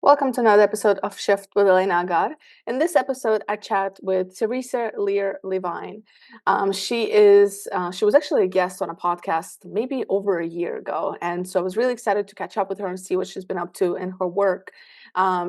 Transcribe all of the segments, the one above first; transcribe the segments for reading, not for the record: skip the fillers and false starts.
Welcome to another episode of Shift with Elena Agar. In this episode, I chat with Theresa Lear Levine. She was actually a guest on a podcast maybe over a year ago, and so I was really excited to catch up with her and see what she's been up to in her work.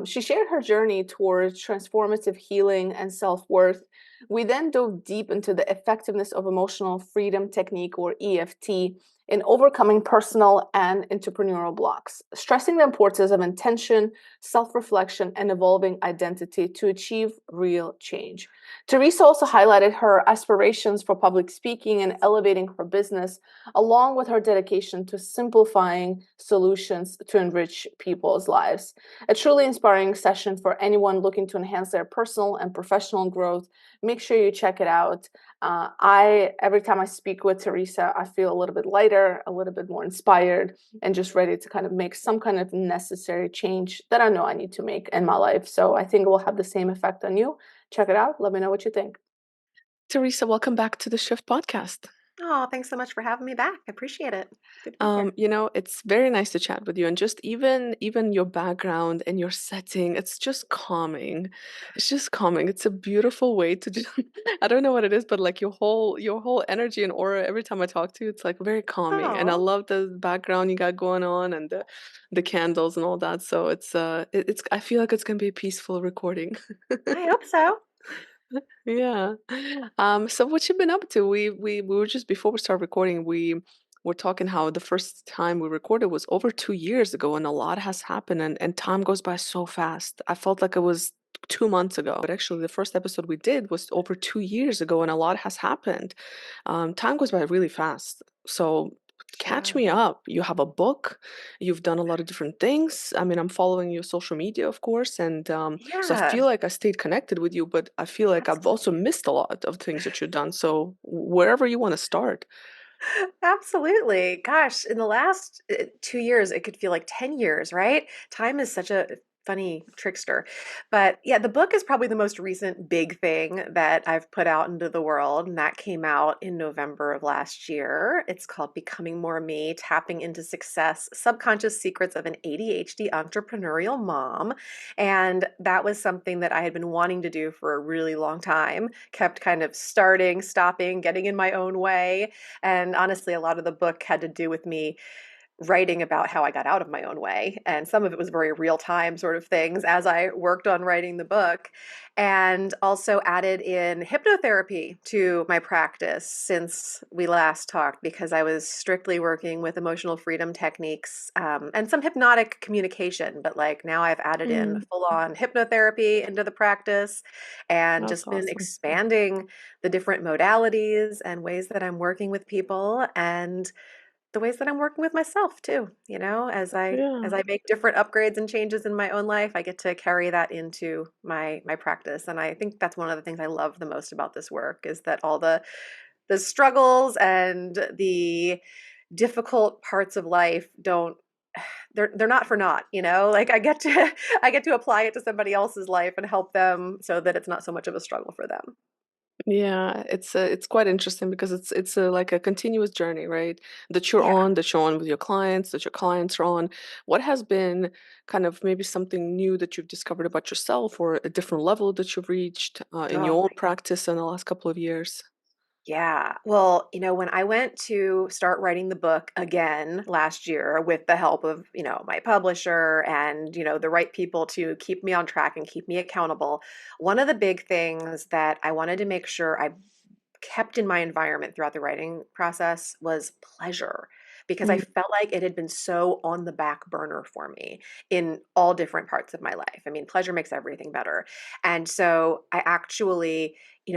She shared her journey towards transformative healing and self-worth. We then dove deep into the effectiveness of emotional freedom technique, or EFT, in overcoming personal and entrepreneurial blocks, stressing the importance of intention, self-reflection, and evolving identity to achieve real change. Teresa also highlighted her aspirations for public speaking and elevating her business, along with her dedication to simplifying solutions to enrich people's lives. A truly inspiring session for anyone looking to enhance their personal and professional growth. Make sure you check it out. Every time I speak with Teresa, I feel a little bit lighter, a little bit more inspired, and just ready to kind of make some kind of necessary change that I know I need to make in my life. So I think it will have the same effect on you. Check it out. Let me know what you think. Teresa, welcome back to the Shift podcast. Oh, thanks so much for having me back. I appreciate it. Good to be here. It's very nice to chat with you, and just even your background and your setting, it's just calming. It's just calming. It's a beautiful way to do. I don't know what it is, but like your whole energy and aura every time I talk to you, it's like very calming. And I Oh, love the background you got going on and the candles and all that. So it's I feel like it's gonna be a peaceful recording. I hope so. Yeah. So what you been up to? We were just before we start recording, we were talking how the first time we recorded was over 2 years ago, and a lot has happened, and time goes by so fast. I felt like it was 2 months ago, but actually the first episode we did was over 2 years ago, and a lot has happened. Time goes by really fast. So catch Yeah. me up. You have a book. You've done a lot of different things. I mean, I'm following your social media, of course, and so I Yeah, feel like I stayed connected with you, but I feel like I've also absolutely. missed a lot of things that you've done. So wherever you want to start. Absolutely. Gosh, in the last 2 years, it could feel like 10 years, right? Time is such a funny trickster. But yeah, the book is probably the most recent big thing that I've put out into the world, and that came out in November of last year. It's called Becoming More Me, Tapping into Success, Subconscious Secrets of an ADHD Entrepreneurial Mom. And that was something that I had been wanting to do for a really long time, kept kind of starting, stopping, getting in my own way. And honestly, a lot of the book had to do with me writing about how I got out of my own way. And some of it was very real time sort of things as I worked on writing the book. And also added in hypnotherapy to my practice since we last talked, because I was strictly working with emotional freedom techniques and some hypnotic communication. But like now I've added in Mm, full on hypnotherapy into the practice and that's just been awesome. expanding the different modalities and ways that I'm working with people, and the ways that I'm working with myself too, as I Yeah. as I make different upgrades and changes in my own life, I get to carry that into my practice. And I think that's one of the things I love the most about this work, is that all the struggles and the difficult parts of life don't they're not for naught, like I get to apply it to somebody else's life and help them so that it's not so much of a struggle for them. Yeah, it's quite interesting because it's like a continuous journey, right? Yeah. That you're on with your clients, that your clients are on. What has been kind of maybe something new that you've discovered about yourself, or a different level that you've reached in Oh your own my practice in the last couple of years? Yeah. Well, when I went to start writing the book again last year with the help of, my publisher and, the right people to keep me on track and keep me accountable, one of the big things that I wanted to make sure I kept in my environment throughout the writing process was pleasure, because I Mm, felt like it had been so on the back burner for me in all different parts of my life. I mean, pleasure makes everything better. And so I actually,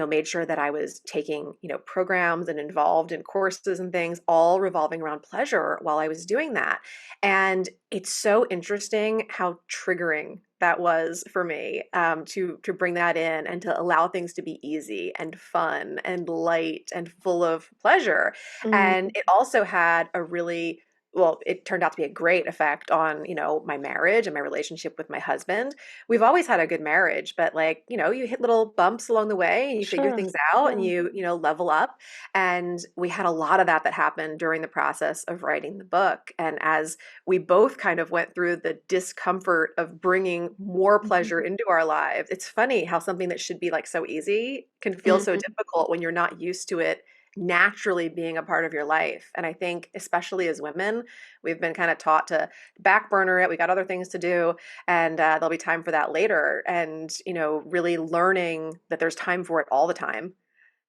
made sure that I was taking, programs and involved in courses and things all revolving around pleasure while I was doing that. And it's so interesting how triggering that was for me, to bring that in and to allow things to be easy and fun and light and full of pleasure. mm, And it also had a really well, it turned out to be a great effect on, my marriage and my relationship with my husband. We've always had a good marriage, but like, you hit little bumps along the way and you figure Sure. things out and Yeah. you level up. And we had a lot of that happened during the process of writing the book. And as we both kind of went through the discomfort of bringing more pleasure Mhm. into our lives, it's funny how something that should be like so easy can feel so Mhm. difficult when you're not used to it naturally being a part of your life. And I think, especially as women, we've been kind of taught to back burner it. We got other things to do, and there'll be time for that later. And, really learning that there's time for it all the time,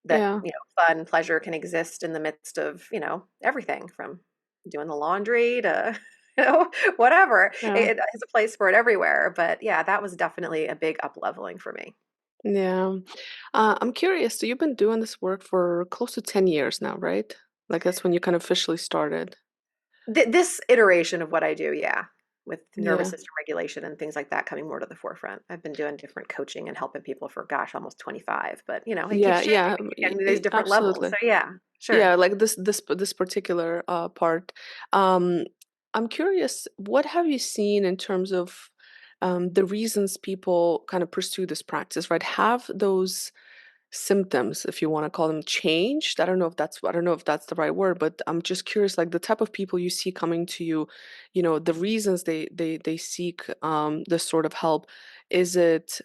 that, Yeah. fun, pleasure can exist in the midst of, everything from doing the laundry to, whatever. Yeah. It has a place for it everywhere. But yeah, that was definitely a big up leveling for me. Yeah. I'm curious, so you've been doing this work for close to 10 years now, right? Like that's when you kind of officially started. This iteration of what I do, yeah, with nervous Yeah. system regulation and things like that coming more to the forefront. I've been doing different coaching and helping people for, gosh, almost 25, but it keeps Yeah, changing. yeah, And there's different levels. absolutely. So yeah, sure. Yeah, like this particular part. Um, I'm curious, what have you seen in terms of the reasons people kind of pursue this practice, right? Have those symptoms, if you want to call them, changed? I don't know if that's the right word, but I'm just curious, like the type of people you see coming to you, the reasons they seek this sort of help. Is it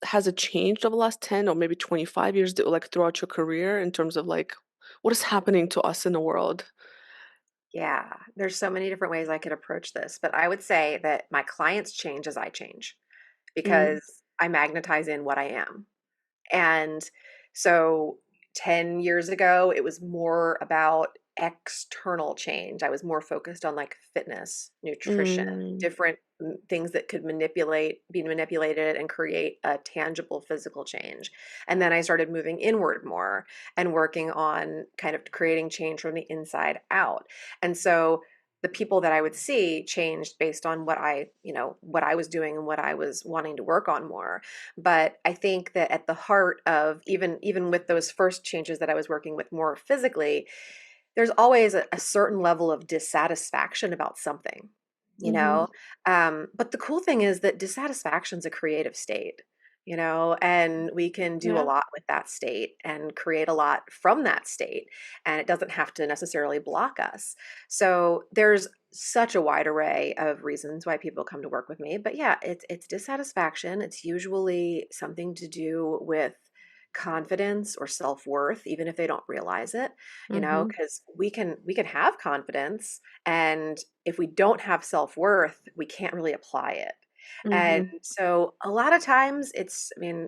Has it changed over the last 10 or maybe 25 years, like throughout your career in terms of like what is happening to us in the world? Yeah, there's so many different ways I could approach this, but I would say that my clients change as I change Mm, because I magnetize in what I am. And so 10 years ago, it was more about external change. I was more focused on like fitness, nutrition, mm, different things that could be manipulated and create a tangible physical change. And then I started moving inward more and working on kind of creating change from the inside out. And so the people that I would see changed based on what I was doing and what I was wanting to work on more. But I think that at the heart of even with those first changes that I was working with more physically, there's always a certain level of dissatisfaction about something, you mm-hmm, know? But the cool thing is that dissatisfaction is a creative state, and we can do a yeah, lot with that state and create a lot from that state. And it doesn't have to necessarily block us. So there's such a wide array of reasons why people come to work with me. But yeah, it's dissatisfaction. It's usually something to do with confidence or self-worth, even if they don't realize it, mm-hmm, because we can have confidence, and if we don't have self-worth we can't really apply it. And mm-hmm, so a lot of times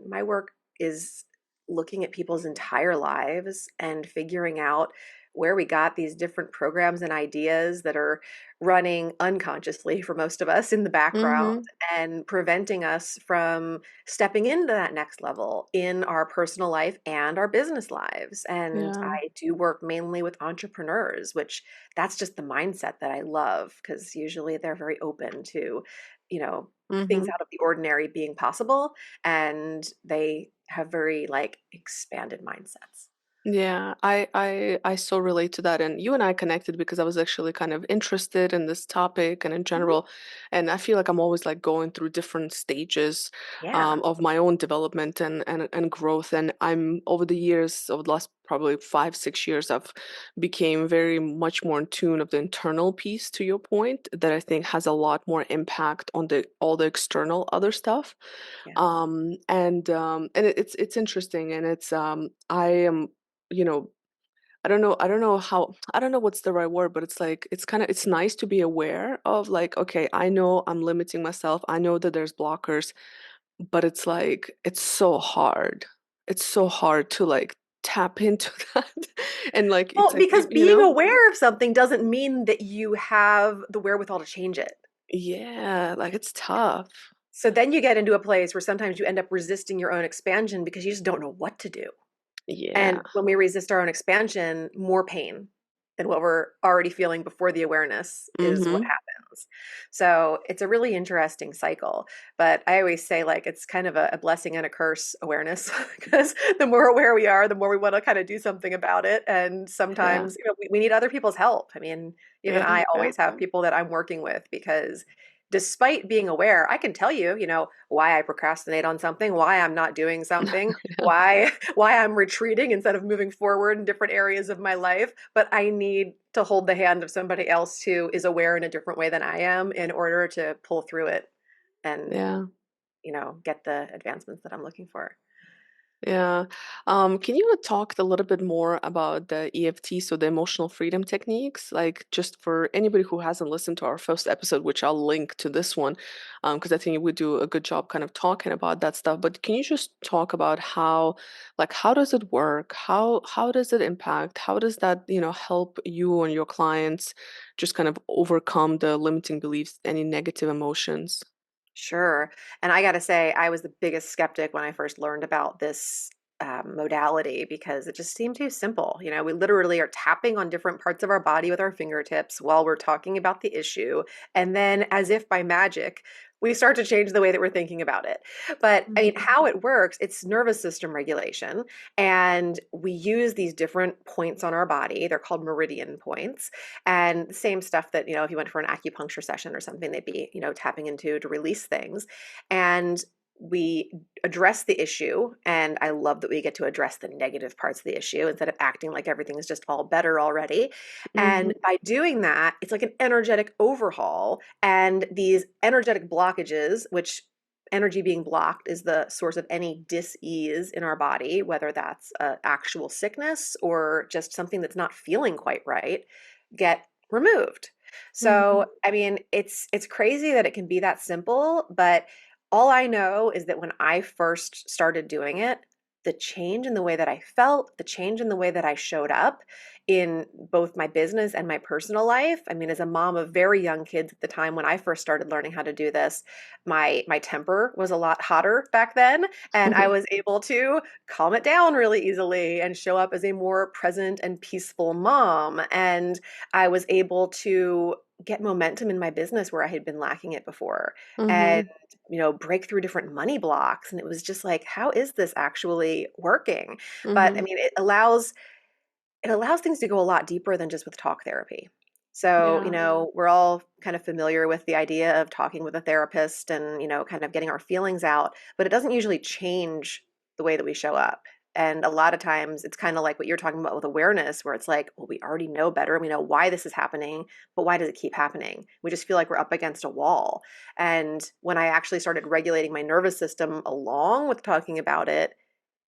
my work is looking at people's entire lives and figuring out where we got these different programs and ideas that are running unconsciously for most of us in the background mm-hmm, and preventing us from stepping into that next level in our personal life and our business lives. And yeah, I do work mainly with entrepreneurs, which that's just the mindset that I love because usually they're very open to, you know, things mm-hmm. out of the ordinary being possible, and they have very like expanded mindsets. Yeah, I so relate to that. And you and I connected because I was actually kind of interested in this topic and in Mhm. general. And I feel like I'm always like going through different stages Yeah. of my own development and growth. And I'm over the years, over the last probably 5, 6 years, I've became very much more in tune of the internal piece, to your point, that I think has a lot more impact on the all the external other stuff. Yeah. It's interesting, and I am, you know, I don't know how, I don't know what's the right word, but it's like it's nice to be aware of, like, okay, I know I'm limiting myself. I know that there's blockers, but it's like it's so hard. It's so hard to like tap into that. And like it's Well, like because being aware of something doesn't mean that you have the wherewithal to change it. yeah, like it's tough. So then you get into a place where sometimes you end up resisting your own expansion because you just don't know what to do. Yeah. And when we resist our own expansion, more pain. than what we're already feeling before the awareness is what Mm-hmm. happens. So it's a really interesting cycle. But I always say, like, it's kind of a blessing and a curse awareness because the more aware we are, the more we want to kind of do something about it. And Yeah. sometimes, we need other people's help. I mean, even Yeah. I Yeah. always have people that I'm working with because despite being aware, I can tell you, why I procrastinate on something, why I'm not doing something, why I'm retreating instead of moving forward in different areas of my life, but I need to hold the hand of somebody else who is aware in a different way than I am in order to pull through it and, Yeah. get the advancements that I'm looking for. Yeah. Can you talk a little bit more about the EFT, so the emotional freedom techniques? Like, just for anybody who hasn't listened to our first episode, which I'll link to this one, because I think we do a good job kind of talking about that stuff. But can you just talk about how does it work? How does it impact? How does that, help you and your clients just kind of overcome the limiting beliefs, any negative emotions? Sure. And I got to say, I was the biggest skeptic when I first learned about this modality because it just seemed too simple. We literally are tapping on different parts of our body with our fingertips while we're talking about the issue. And then, as if by magic, we start to change the way that we're thinking about it. But I mean, Mhm. how it works, it's nervous system regulation. And we use these different points on our body. They're called meridian points. And the same stuff that, if you went for an acupuncture session or something, they'd be, tapping into to release things. And we address the issue. And I love that we get to address the negative parts of the issue instead of acting like everything is just all better already. And Mhm. by doing that, it's like an energetic overhaul. And these energetic blockages, which energy being blocked is the source of any dis-ease in our body, whether that's actual sickness or just something that's not feeling quite right, get removed. So, Mhm. I mean, it's crazy that it can be that simple, but all I know is that when I first started doing it, the change in the way that I felt, the change in the way that I showed up in both my business and my personal life. I mean, as a mom of very young kids at the time when I first started learning how to do this, my temper was a lot hotter back then, and I was able to calm it down really easily and show up as a more present and peaceful mom. And I was able to get momentum in my business where I had been lacking it before. And Mhm. break through different money blocks. And it was just like, how is this actually working? But I Mhm. mean, it allows things to go a lot deeper than just with talk therapy. So, Yeah. we're all kind of familiar with the idea of talking with a therapist and, kind of getting our feelings out, but it doesn't usually change the way that we show up. And a lot of times it's kind of like what you're talking about with awareness, where it's like, well, we already know better. We know why this is happening, but why does it keep happening? We just feel like we're up against a wall. And when I actually started regulating my nervous system along with talking about it,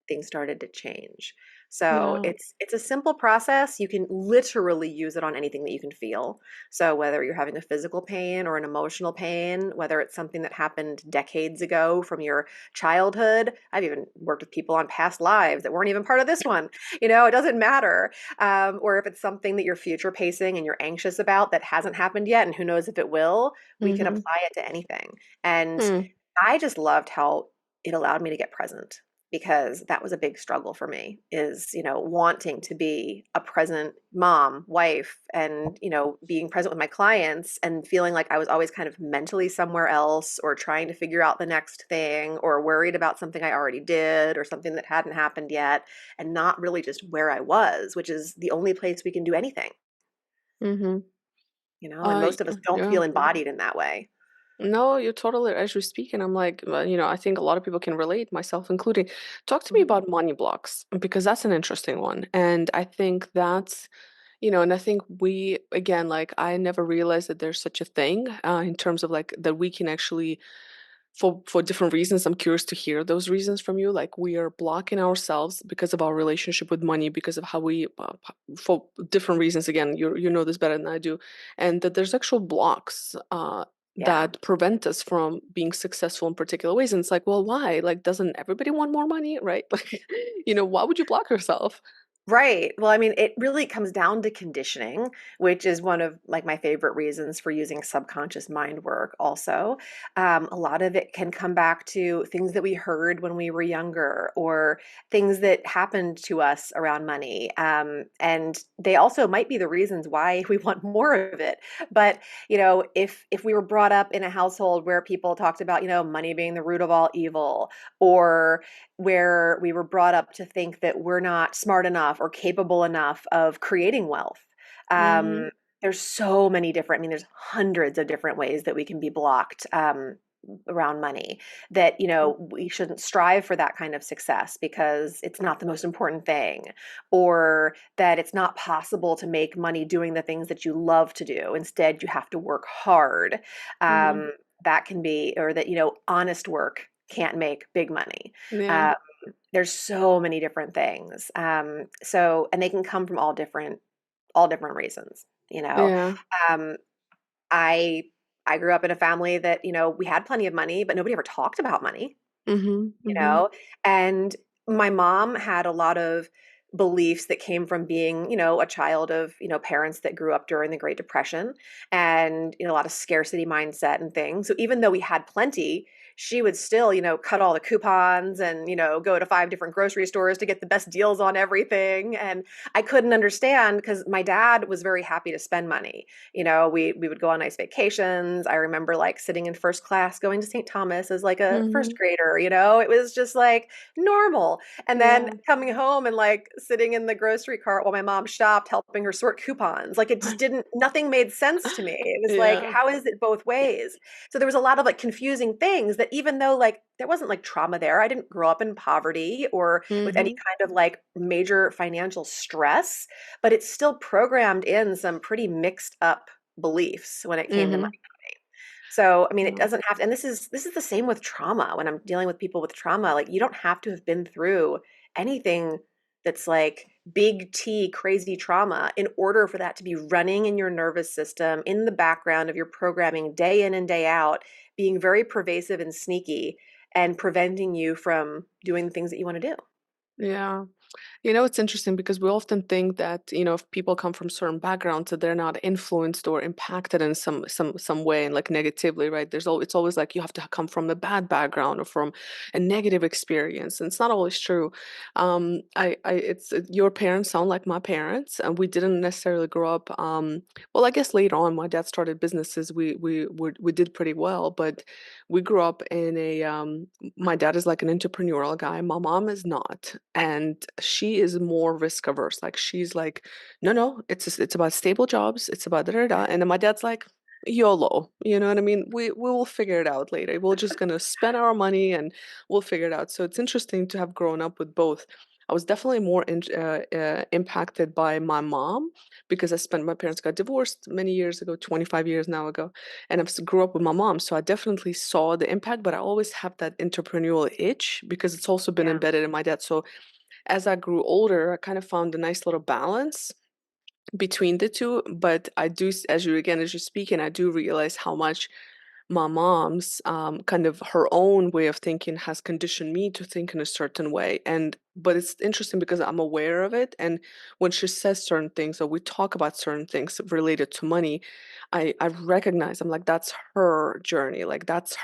things started to change. So Yeah. it's a simple process. You can literally use it on anything that you can feel. So whether you're having a physical pain or an emotional pain, whether it's something that happened decades ago from your childhood, I've even worked with people on past lives that weren't even part of this one. It doesn't matter. Or if it's something that you're future pacing and you're anxious about that hasn't happened yet, and who knows if it will, we can Mhm. apply it to anything. And Mm. I just loved how it allowed me to get present because that was a big struggle for me is wanting to be a present mom, wife, and being present with my clients and feeling like I was always kind of mentally somewhere else or trying to figure out the next thing or worried about something I already did or something that hadn't happened yet and not really just where I was, which is the only place we can do anything. Mhm. And most of us don't Yeah. feel embodied in that way. No, you're totally, as you're speaking, I'm like, I think a lot of people can relate, myself including. Talk to me Mhm. about money blocks, because that's an interesting one. And I think and I think again, like, I never realized that there's such a thing, in terms of like that we can actually, for different reasons. I'm curious to hear those reasons from you. Like, we are blocking ourselves because of our relationship with money, because of how we, for different reasons. Again, you know this better than I do, and that there's actual blocks Yeah. that prevent us from being successful in particular ways. And it's like, well, why? Like, doesn't everybody want more money, right? Like, why would you block yourself? Right. Well, I mean, it really comes down to conditioning, which is one of like my favorite reasons for using subconscious mind work also. A lot of it can come back to things that we heard when we were younger or things that happened to us around money. And they also might be the reasons why we want more of it. But, if we were brought up in a household where people talked about, money being the root of all evil, or where we were brought up to think that we're not smart enough or capable enough of creating wealth. Mm-hmm. Um, there's so many different, I mean, there's hundreds of different ways that we can be blocked around money that, we shouldn't strive for that kind of success because it's not the most important thing, or that it's not possible to make money doing the things that you love to do. Instead, you have to work hard. Mm-hmm. Um, that can be, or that, honest work can't make big money. Yeah. Um, there's so many different things. And they can come from all different reasons, you know. Yeah. Um, I I grew up in a family that, we had plenty of money, but nobody ever talked about money, Mm-hmm. you Mm-hmm. know? And my mom had a lot of beliefs that came from being, a child of, parents that grew up during the Great Depression and, a lot of scarcity mindset and things. So even though we had plenty, she would still, cut all the coupons and, go to 5 different grocery stores to get the best deals on everything. And I couldn't understand because my dad was very happy to spend money. We would go on nice vacations. I remember like sitting in first class going to St. Thomas as like a Mm-hmm. first grader, it was just like normal. And then Yeah. coming home and like sitting in the grocery cart while my mom shopped, helping her sort coupons. Like it just didn't, nothing made sense to me. It was like, Yeah. how is it both ways? So there was a lot of like confusing things that even though like there wasn't like trauma there, I didn't grow up in poverty or with any Mm-hmm. kind of like major financial stress, but it still programmed in some pretty mixed up beliefs when it came to Mm-hmm. money. So, I mean, it Yeah. doesn't have to, and this is the same with trauma. When I'm dealing with people with trauma, like you don't have to have been through anything that's like big T crazy trauma in order for that to be running in your nervous system in the background of your programming day in and day out, being very pervasive and sneaky and preventing you from doing the things that you want to do. Yeah. It's interesting because we often think that, if people come from certain backgrounds that they're not influenced or impacted in some way and like negatively, right? It's always like you have to come from a bad background or from a negative experience. And it's not always true. It's your parents sound like my parents, and we didn't necessarily grow up. Well, I guess later on, my dad started businesses. We did pretty well, but we grew up in my dad is like an entrepreneurial guy. My mom is not. And she is more risk averse. Like she's like, no, no, it's about stable jobs. It's about da da da. And then my dad's like, YOLO. You know what I mean? We will figure it out later. We're just gonna spend our money and we'll figure it out. So it's interesting to have grown up with both. I was definitely more impacted by my mom because my parents got divorced many years ago, 25 years now ago, and grew up with my mom. So I definitely saw the impact, but I always have that entrepreneurial itch because it's also been Yeah. embedded in my dad. So as I grew older, I kind of found a nice little balance between the two. But I do, as you're speaking, I do realize how much my mom's kind of her own way of thinking has conditioned me to think in a certain way. But it's interesting because I'm aware of it, and when she says certain things or we talk about certain things related to money, I recognize, I'm like, that's her journey, like that's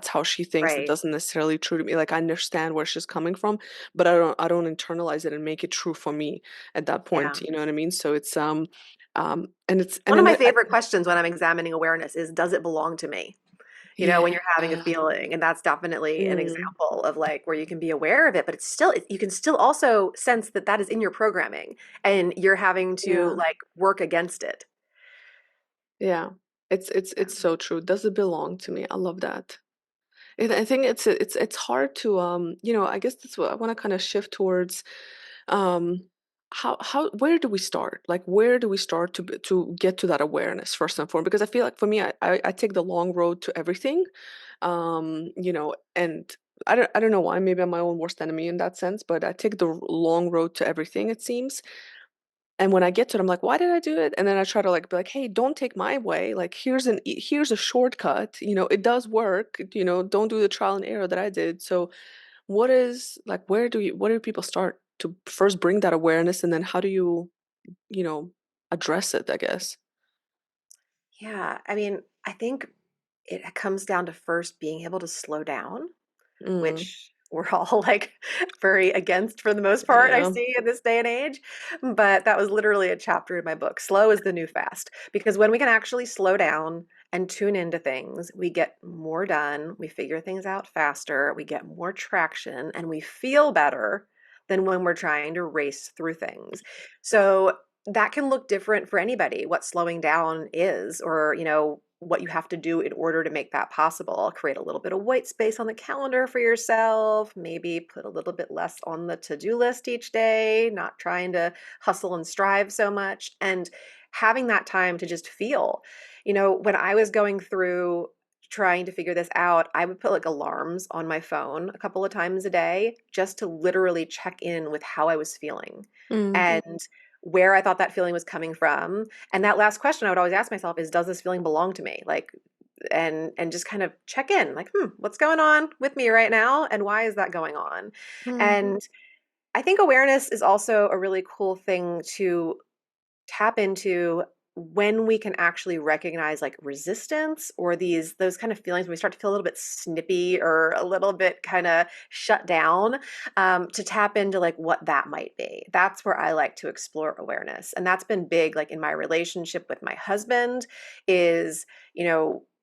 how she thinks. It Right. doesn't necessarily true to me. Like I understand where she's coming from, but I don't internalize it and make it true for me at that Yeah. point. You know what I mean? So it's and it's and One of then my favorite questions when I'm examining awareness is, does it belong to me? When you're having a yeah. feeling. And that's definitely an Mm, example of like where you can be aware of it, but it's still, you can still also sense that that is in your programming and you're having to yeah. like work against it. Yeah, Yeah. it's so true. Does it belong to me? I love that. And I think it's hard to I guess that's what I want to kind of shift towards. Um, how where do we start? Like where do we start to get to that awareness first and foremost? Because I feel like for me, I take the long road to everything. And I don't know why. Maybe I'm my own worst enemy in that sense, but I take the long road to everything, it seems. And when I get to it, I'm like, why did I do it? And then I try to like be like, hey, don't take my way. Like here's a shortcut. It does work. Don't do the trial and error that I did. So what is like where do people start? to first bring that awareness, and then how do you, you know, address it, I guess? Yeah, I mean, I think it comes down to first being able to slow down, Mm, which we're all like very against for the most part, I yeah. see in this day and age. But that was literally a chapter in my book. Slow is the new fast. Because when we can actually slow down and tune into things, we get more done, we figure things out faster, we get more traction, and we feel better than when we're trying to race through things. So that can look different for anybody, what slowing down is, or, what you have to do in order to make that possible. Create a little bit of white space on the calendar for yourself, maybe put a little bit less on the to-do list each day, not trying to hustle and strive so much, and having that time to just feel. When I was going through trying to figure this out, I would put like alarms on my phone a couple of times a day just to literally check in with how I was feeling Mm, and where I thought that feeling was coming from. And that last question I would always ask myself is, does this feeling belong to me? Like, and just kind of check in, like, what's going on with me right now, and why is that going on? mm, And I think awareness is also a really cool thing to tap into when we can actually recognize like resistance or those kind of feelings when we start to feel a little bit snippy or a little bit kind of shut down, to tap into like what that might be. That's where I like to explore awareness, and that's been big like in my relationship with my husband. Is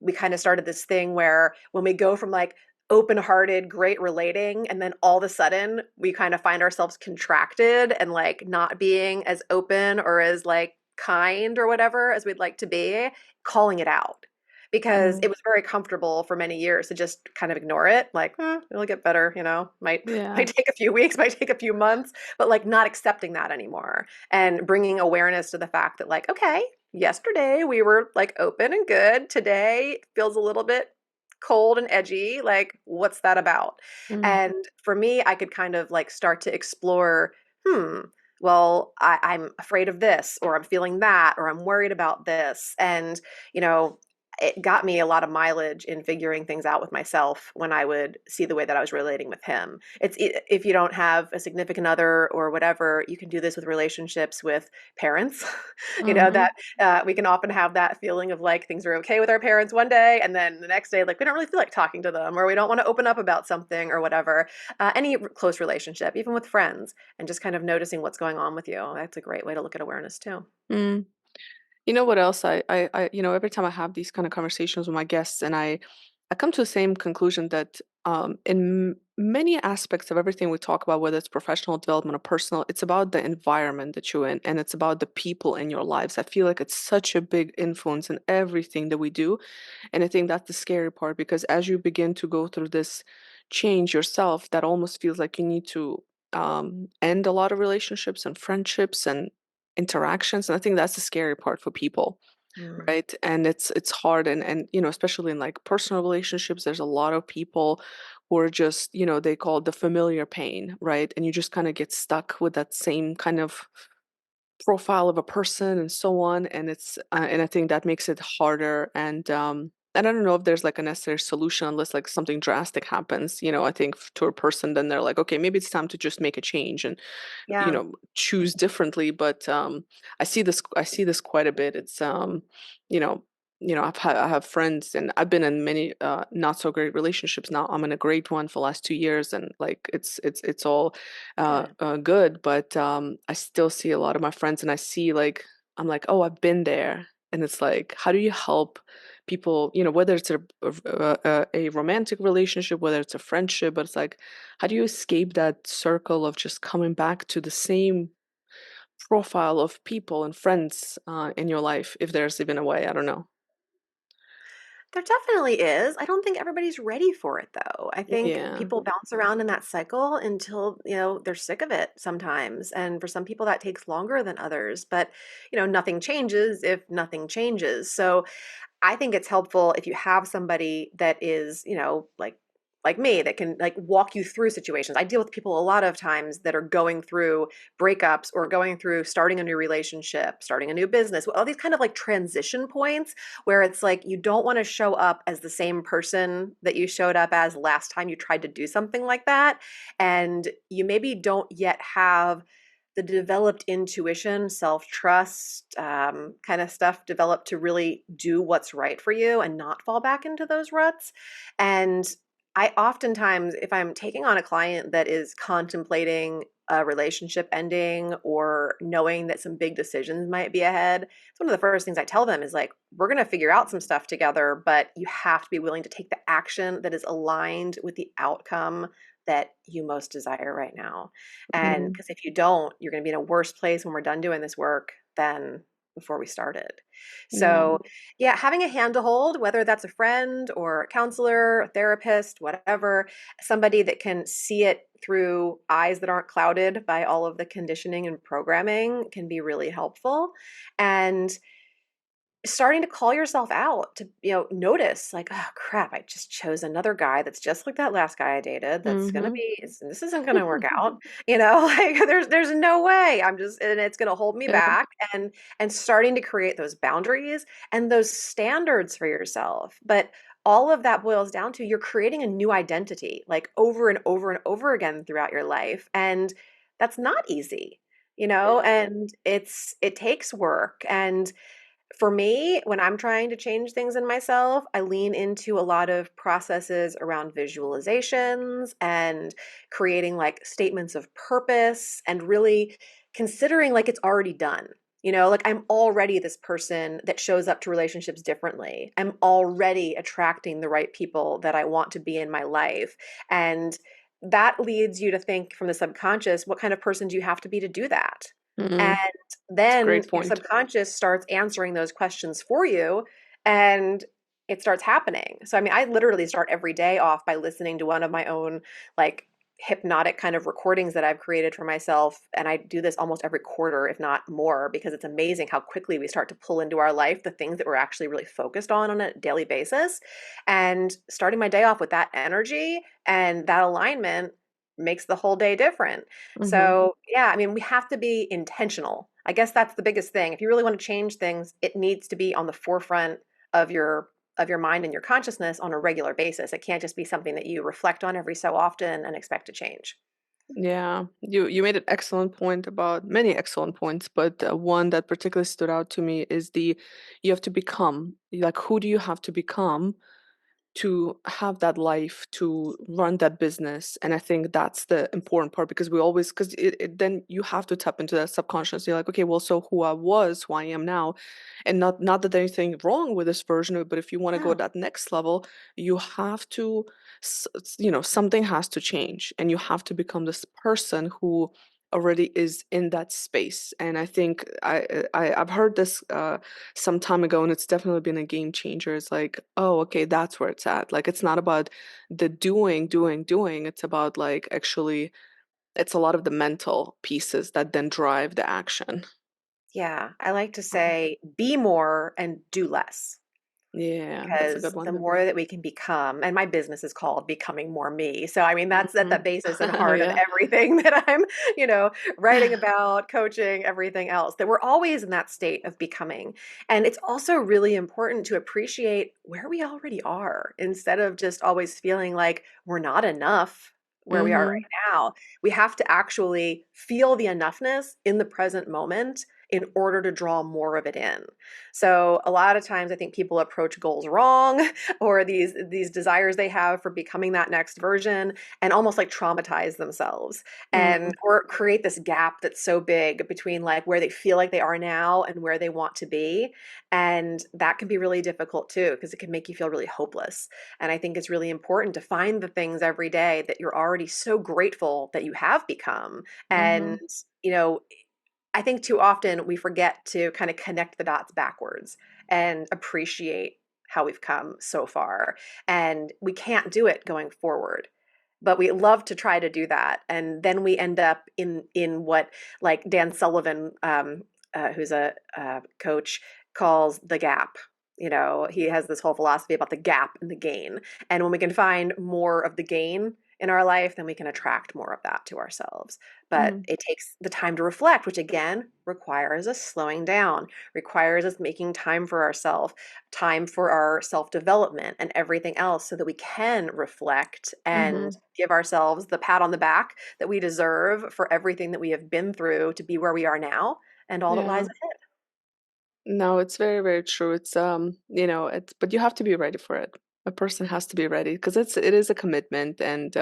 we kind of started this thing where when we go from like open-hearted, great relating, and then all of a sudden we kind of find ourselves contracted and like not being as open or as like kind or whatever as we'd like to be, calling it out. Because it mm, was very comfortable for many years to just kind of ignore it, like, it'll get better, might yeah. might take a few weeks, might take a few months, but like not accepting that anymore and bringing awareness to the fact that like, okay, yesterday we were like open and good. Today it feels a little bit cold and edgy. Like, what's that about? Mm, And for me, I could kind of like start to explore, well, I'm afraid of this, or I'm feeling that, or I'm worried about this. And, you know, it got me a lot of mileage in figuring things out with myself when I would see the way that I was relating with him. If you don't have a significant other or whatever, you can do this with relationships with parents. mm-hmm. That we can often have that feeling of like things are okay with our parents one day, and then the next day, like we don't really feel like talking to them, or we don't want to open up about something or whatever. Any close relationship, even with friends, and just kind of noticing what's going on with you. That's a great way to look at awareness too. Mm. You know what else every time I have these kind of conversations with my guests, and I come to the same conclusion that in many aspects of everything we talk about, whether it's professional development or personal, it's about the environment that you're in, and it's about the people in your lives. I feel like it's such a big influence in everything that we do. And I think that's the scary part, because as you begin to go through this change yourself, that almost feels like you need to end a lot of relationships and friendships and interactions. And I think that's the scary part for people, Mm. right? And it's hard, and especially in like personal relationships, there's a lot of people who are just, they call it the familiar pain, right? And you just kind of get stuck with that same kind of profile of a person and so on, and I think that makes it harder. And I don't know if there's like a necessary solution unless like something drastic happens. I think to a person, then they're like, okay, maybe it's time to just make a change and Yeah. choose differently. But I see this quite a bit. It's you know I have friends, and I've been in many not so great relationships. Now I'm in a great one for the last 2 years, and like it's all Good. good. But I still see a lot of my friends, and I'm like, oh, I've been there. And it's like, how do you help people, whether it's a romantic relationship, whether it's a friendship, but it's like, how do you escape that circle of just coming back to the same profile of people and friends in your life, if there's even a way? I don't know. There definitely is. I don't think everybody's ready for it though. I think Yeah. people bounce around in that cycle until, they're sick of it sometimes. And for some people that takes longer than others, but nothing changes if nothing changes. So I think it's helpful if you have somebody that is, like like me that can like walk you through situations. I deal with people a lot of times that are going through breakups or going through starting a new relationship, starting a new business, all these kind of like transition points where it's like you don't want to show up as the same person that you showed up as last time you tried to do something like that. And you maybe don't yet have the developed intuition, self trust, kind of stuff developed to really do what's right for you and not fall back into those ruts. And I oftentimes, if I'm taking on a client that is contemplating a relationship ending or knowing that some big decisions might be ahead, it's one of the first things I tell them is like, we're going to figure out some stuff together, but you have to be willing to take the action that is aligned with the outcome that you most desire right now. And Mm, because if you don't, you're going to be in a worse place when we're done doing this work than before we started. yeah. So, yeah, having a hand to hold, whether that's a friend or a counselor, a therapist, whatever, somebody that can see it through eyes that aren't clouded by all of the conditioning and programming can be really helpful. And starting to call yourself out to, notice like, oh crap, I just chose another guy that's just like that last guy I dated. That's gonna Mhm. be, this isn't gonna work out. Like there's no way. And it's gonna hold me Yeah. back. And starting to create those boundaries and those standards for yourself. But all of that boils down to you're creating a new identity like over and over and over again throughout your life. And that's not easy, Yeah. and it takes work. And for me, when I'm trying to change things in myself, I lean into a lot of processes around visualizations and creating like statements of purpose and really considering like it's already done. Like I'm already this person that shows up to relationships differently. I'm already attracting the right people that I want to be in my life. And that leads you to think from the subconscious, what kind of person do you have to be to do that? And Mm, it's a then great your point. subconscious starts answering those questions for you and it starts happening. So I mean, I literally start every day off by listening to one of my own like hypnotic kind of recordings that I've created for myself, and I do this almost every quarter if not more because it's amazing how quickly we start to pull into our life the things that we're actually really focused on a daily basis. And starting my day off with that energy and that alignment makes the whole day different. Mhm. So, yeah, I mean, we have to be intentional. I guess that's the biggest thing. If you really want to change things, it needs to be on the forefront of your mind and your consciousness on a regular basis. It can't just be something that you reflect on every so often and expect to change. Yeah, you made an excellent point about many excellent points, but one that particularly stood out to me is the you have to become like who do you have to become to have that life to run that business. And I think that's the important part because we always because then you have to tap into that subconscious. You're like, okay, well, so who I was, who I am now, and not that there's anything wrong with this version of it, but if you want to go Yeah. that next level, you have to something has to change and you have to become this person who already is in that space. And I think I've heard this some time ago, and it's definitely been a game changer. It's like, oh, okay, that's where it's at. Like, it's not about the doing. It's about like actually, it's a lot of the mental pieces that then drive the action. Yeah, I like to say be more and do less. Yeah, that's a good Because the one. more that we can become, and my business is called Becoming More Me. So I mean that's at the Mhm. basis and heart of Yeah. everything that I'm, writing about, coaching, everything else. That we're always in that state of becoming. And it's also really important to appreciate where we already are instead of just always feeling like we're not enough where we are Mm-hmm. right now. We have to actually feel the enoughness in the present moment in order to draw more of it in. So a lot of times I think people approach goals wrong or these desires they have for becoming that next version and almost like traumatize themselves and Mm-hmm. or create this gap that's so big between like where they feel like they are now and where they want to be. And that can be really difficult too because it can make you feel really hopeless. And I think it's really important to find the things every day that you're already so grateful that you have become. Mm-hmm. And you know I think too often we forget to kind of connect the dots backwards and appreciate how we've come so far. And we can't do it going forward. But we love to try to do that. And then we end up in what like Dan Sullivan, who's a coach, calls the gap. He has this whole philosophy about the gap and the gain. And when we can find more of the gain in our life, then we can attract more of that to ourselves. But Mhm. it takes the time to reflect, which again requires us slowing down, requires us making time for ourselves, time for our self development and everything else so that we can reflect and Mhm. give ourselves the pat on the back that we deserve for everything that we have been through to be where we are now and all that lies Yeah. ahead. No, it's very, very true. It's it's but you have to be ready for it. A person has to be ready because it is a commitment, and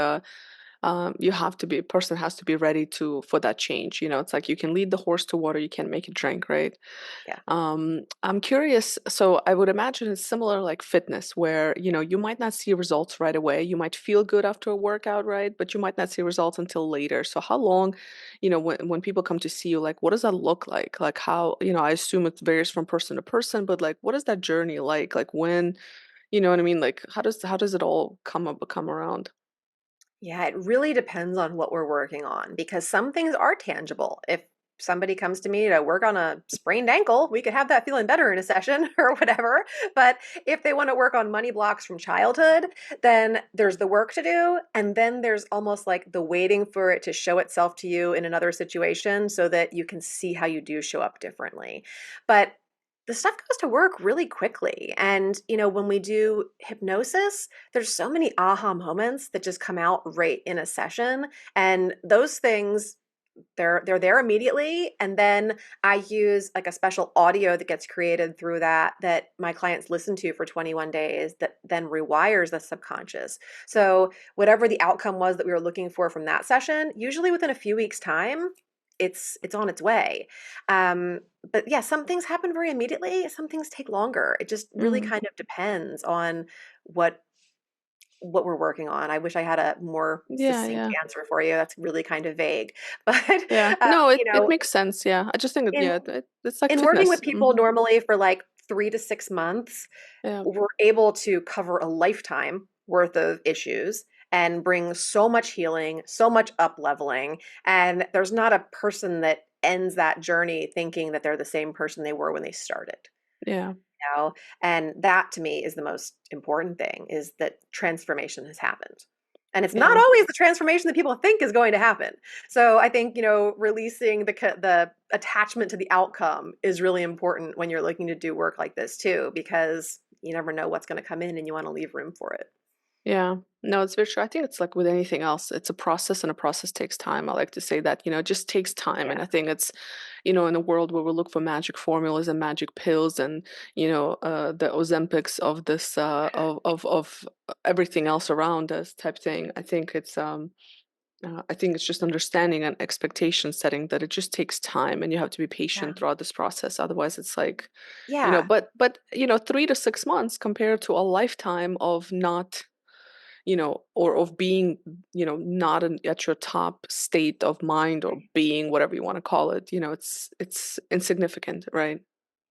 you have to be a person has to be ready to for that change. It's like you can lead the horse to water, you can't make it drink, right? Yeah. I'm curious. So I would imagine it's similar like fitness, where you might not see results right away. You might feel good after a workout, right? But you might not see results until later. So how long, when people come to see you, like what does that look like? Like how, I assume it varies from person to person, but like what is that journey like? Like when, you know what I mean? Like how does it all come around? Yeah, it really depends on what we're working on because some things are tangible. If somebody comes to me to work on a sprained ankle, we could have that feeling better in a session or whatever. But if they want to work on money blocks from childhood, then there's the work to do. And then there's almost like the waiting for it to show itself to you in another situation so that you can see how you do show up differently. But the stuff goes to work really quickly. And, when we do hypnosis, there's so many aha moments that just come out right in a session. And those things, they're there immediately. And then I use like a special audio that gets created through that my clients listen to for 21 days that then rewires the subconscious. So whatever the outcome was that we were looking for from that session, usually within a few weeks time, it's on its way. But yeah, some things happen very immediately, some things take longer. It just really Mm. kind of depends on what what we're working on. I wish I had a more Yeah, succinct yeah. answer for you. That's really kind of vague. But Yeah. um, No, it you it know, makes sense. Yeah. I just think that, in yeah, it's like in working with fitness. people normally for like 3 to 6 months, Yeah. we're able to cover a lifetime worth of issues and bring so much healing, so much up leveling. And there's not a person that ends that journey thinking that they're the same person they were when they started. Yeah. You know? And that to me is the most important thing is that transformation has happened. And it's not Yeah. always the transformation that people think is going to happen. So I think, releasing the attachment to the outcome is really important when you're looking to do work like this too, because you never know what's going to come in and you want to leave room for it. Yeah. No, it's very true. I think it's like with anything else, it's a process and a process takes time. I like to say that, it just takes time. And Yeah. I think it's, in a world where we look for magic formulas and magic pills and, the Ozempics of this, of everything else around us type thing. I think it's just understanding and expectation setting that it just takes time and you have to be Yeah. patient throughout this process. Otherwise, it's like, Yeah. but 3 to 6 months compared to a lifetime of not, or of being, not at your top state of mind or being, whatever you want to call it, it's insignificant, right?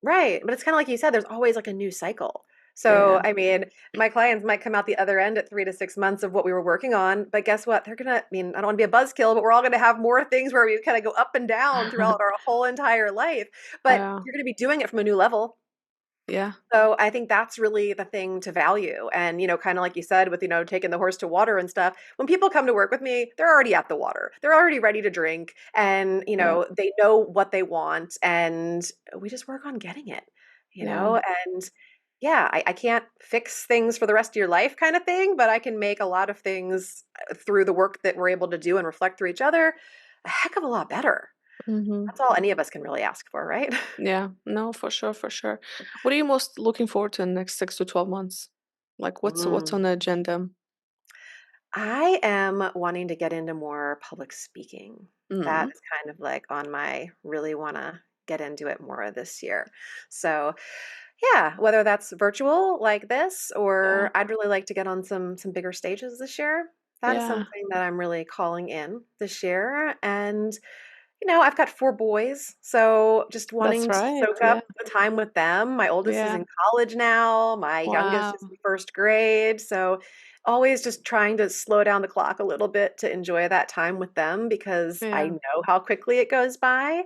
Right, but it's kinda like you said, there's always, like, a new cycle. So, Yeah. I mean, my clients might come out the other end at 3 to 6 months of what we were working on, but guess what? I don't wanna be a buzzkill, but we're all gonna have more things where we kinda go up and down throughout our whole entire life, but Yeah. you're gonna be doing it from a new level. Yeah. So, I think that's really the thing to value, and, kinda like you said with, taking the horse to water and stuff, when people come to work with me, they're already at the water. They're already ready to drink, and, Yeah. they know what they want, and we just work on getting it, Yeah. and yeah, I can't fix things for the rest of your life kinda thing, but I can make a lot of things, through the work that we're able to do and reflect through each other, a heck of a lot better. Hmm. That's all any of us can really ask for, right? Yeah. No, for sure, for sure. What are you most looking forward to in the next 6 to 12 months? Like what's Mm. on the agenda? I am wanting to get into more public speaking. That Mm. is kind of like on my really want to get into it more this year. So, yeah, whether that's virtual like this Yeah. or I'd really like to get on some bigger stages this year. That is Yeah. something that I'm really calling in this year. And I've got 4 boys, so just That's wanting to right. soak Yeah. up the time with them. My oldest is Yeah. in college now, my youngest Wow. is in 1st grade, so always just trying to slow down the clock a little bit to enjoy that time with them because I Yeah. know how quickly it goes by,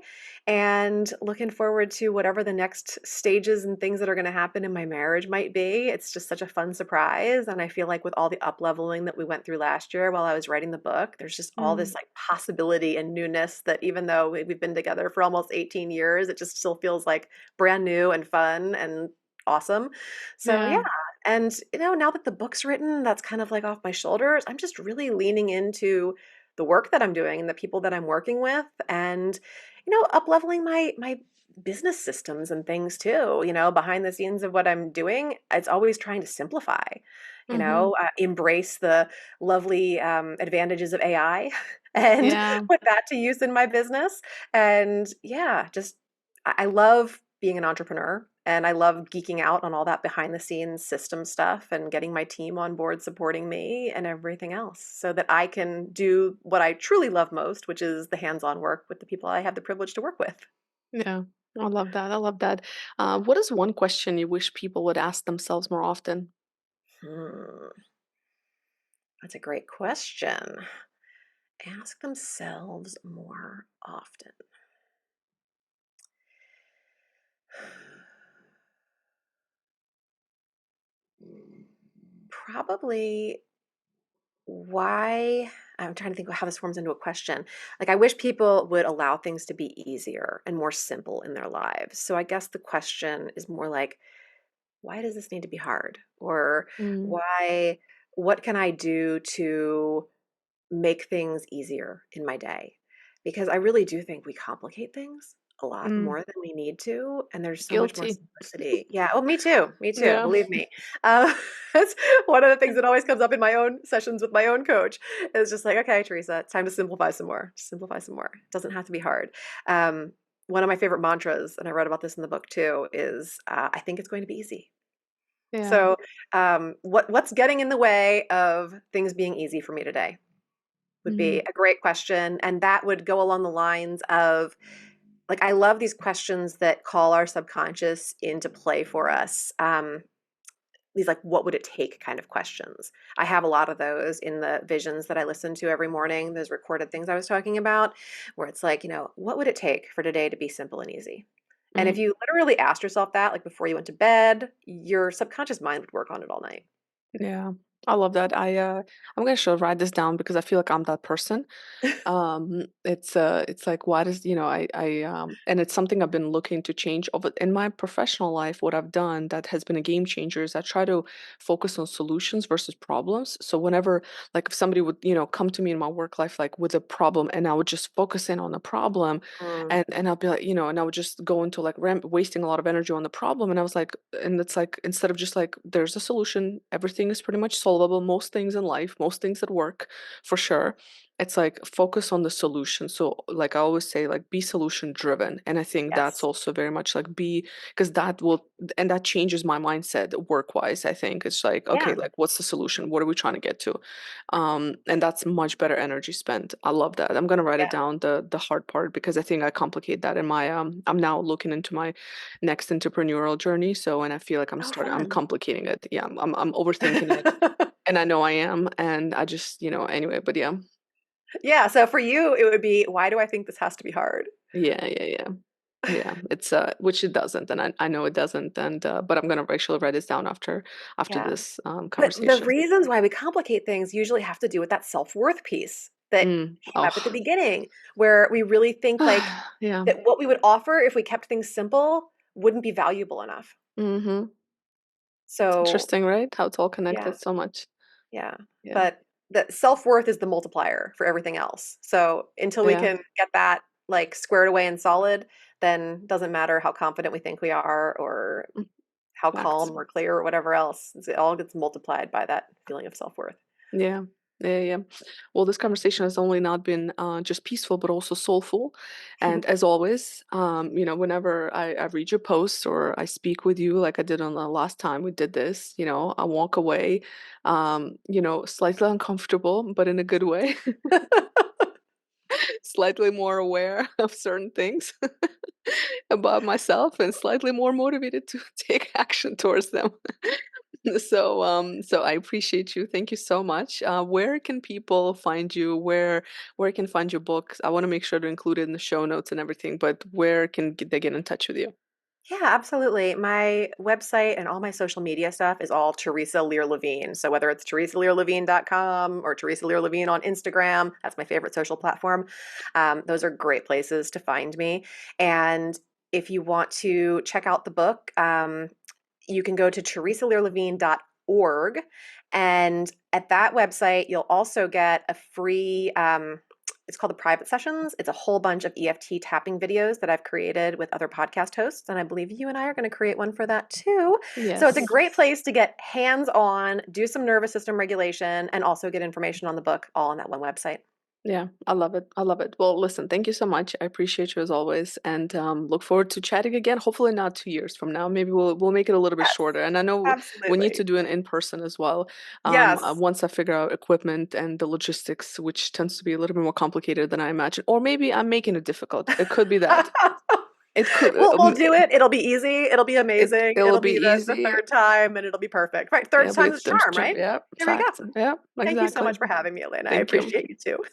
and looking forward to whatever the next stages and things that are going to happen in my marriage might be. It's just such a fun surprise, and I feel like with all the up leveling that we went through last year while I was writing the book, there's just all Mm. this like possibility and newness that even though we've been together for almost 18 years, it just still feels like brand new and fun and awesome. So yeah, Yeah. and now that the book's written, that's kind of like off my shoulders. I'm just really leaning into the work that I'm doing and the people that I'm working with, and up leveling my business systems and things too. Behind the scenes of what I'm doing, it's always trying to simplify. Hmm. Embrace the lovely advantages of AI and Yeah. put that to use in my business. And yeah, just I love being an entrepreneur and I love geeking out on all that behind the scenes system stuff and getting my team on board supporting me and everything else so that I can do what I truly love most, which is the hands-on work with the people I have the privilege to work with. Yeah. I love that. I love that. What is one question you wish people would ask themselves more often? Hmm, that's a great question. Ask themselves more often. Probably why I'm trying to think of how this forms into a question. Like, I wish people would allow things to be easier and more simple in their lives. So, I guess the question is more like, why does this need to be hard? Or Mm. why, what can I do to make things easier in my day? Because I really do think we complicate things a lot Mm. more than we need to, and there's so much more Guilty. simplicity. Yeah. Oh, me too. Me too. Yeah. Believe me. Uh, that's one of the things that always comes up in my own sessions with my own coach. Is just like, okay, Teresa, it's time to simplify some more. Just simplify some more. It doesn't have to be hard. Um, One of my favorite mantras, and I wrote about this in the book too, is I think it's going to be easy. Yeah. So, what's getting in the way of things being easy for me today would be Mm. a great question, and that would go along the lines of like I love these questions that call our subconscious into play for us. These like what would it take kind of questions. I have a lot of those in the visions that I listen to every morning. Those recorded things I was talking about, where it's like what would it take for today to be simple and easy? And if Mm. you literally asked yourself that, like before you went to bed, your subconscious mind would work on it all night. Yeah. I love that. I'm gonna should write this down because I feel like I'm that person. It's like what is and it's something I've been looking to change over in my professional life. What I've done that has been a game changer is I try to focus on solutions versus problems. So whenever, like, if somebody would come to me in my work life like with a problem, and I would just focus in on the problem, Mm, and I'll be like, and I would just go into like wasting a lot of energy on the problem. And I was like, and it's like, instead of just like there's a solution, everything is pretty much solvable, most things in life, most things at work, for sure. It's like focus on the solution. So like I always say, like, be solution driven. And I think that's yes. also very much like be, because that will, and that changes my mindset work wise. I think it's like, okay, Yeah. like what's the solution, what are we trying to get to? And that's much better energy spent. I love that. I'm gonna write it Yeah. down, the hard part, because I think I complicate that in my I'm now looking into my next entrepreneurial journey. So, and I feel like Oh, I'm fun. complicating it. Yeah, I'm overthinking it, and I know I am, and I just anyway. But yeah, Yeah, so for you, it would be, why do I think this has to be hard? yeah, yeah, yeah. Yeah, it's which it doesn't, and I know it doesn't, and but I'm gonna actually write this down after Yeah. this But the conversation. reasons why we complicate things usually have to do with that self-worth piece that came up at the Oh, beginning, where we really think like yeah. that what we would offer if we kept things simple wouldn't be valuable enough. Mm-hmm. It's So, interesting, right? How it's all yeah, connected so much. yeah. Yeah, But the self-worth is the multiplier for everything else. So, until we yeah. can get that like squared away and solid, then doesn't matter how confident we think we are or Mm, how facts. calm or clear or whatever else. It all gets multiplied by that feeling of self-worth. Yeah. Yeah, yeah. Well, this conversation has only not been just peaceful, but also soulful. And as always, whenever I read your posts or I speak with you, like I did on the last time we did this, I walk away, slightly uncomfortable, but in a good way, slightly more aware of certain things about myself, and slightly more motivated to take action towards them. So I appreciate you. Thank you so much. Where can people find you? Where can find your books? I want to make sure to include it in the show notes and everything, but where can they get in touch with you? Yeah, absolutely. My website and all my social media stuff is all Theresa Lear Levine. So whether it's teresalearlevine.com or Theresa Lear Levine on Instagram, that's my favorite social platform. Those are great places to find me. And if you want to check out the book, you can go to teresalearlevine.org. And at that website, you'll also get a free, it's called the private sessions. It's a whole bunch of EFT tapping videos that I've created with other podcast hosts. And I believe you and I are going to create one for that too. So it's a Yes. great place to get hands on, do some nervous system regulation, and also get information on the book all on that one website. Yeah, I love it. I love it. Well, listen, thank you so much. I appreciate you as always, and look forward to chatting again. Hopefully, not 2 years from now. Maybe we'll make it a little bit Yes, shorter. And I know we need to absolutely. do it in person as well. Yes. Once I figure out equipment and the logistics, which tends to be a little bit more complicated than I imagine, or maybe I'm making it difficult. It could be that. It could. We'll do it. It'll be easy. It'll be amazing. It'll It'll be be the easy. third time and it'll be perfect. Right. Third It'll be time's the a charm, temperature. right? Yeah, There we go. fact. Yeah, Thank you so exactly. much for having me, Elena. I Thank you. appreciate you too.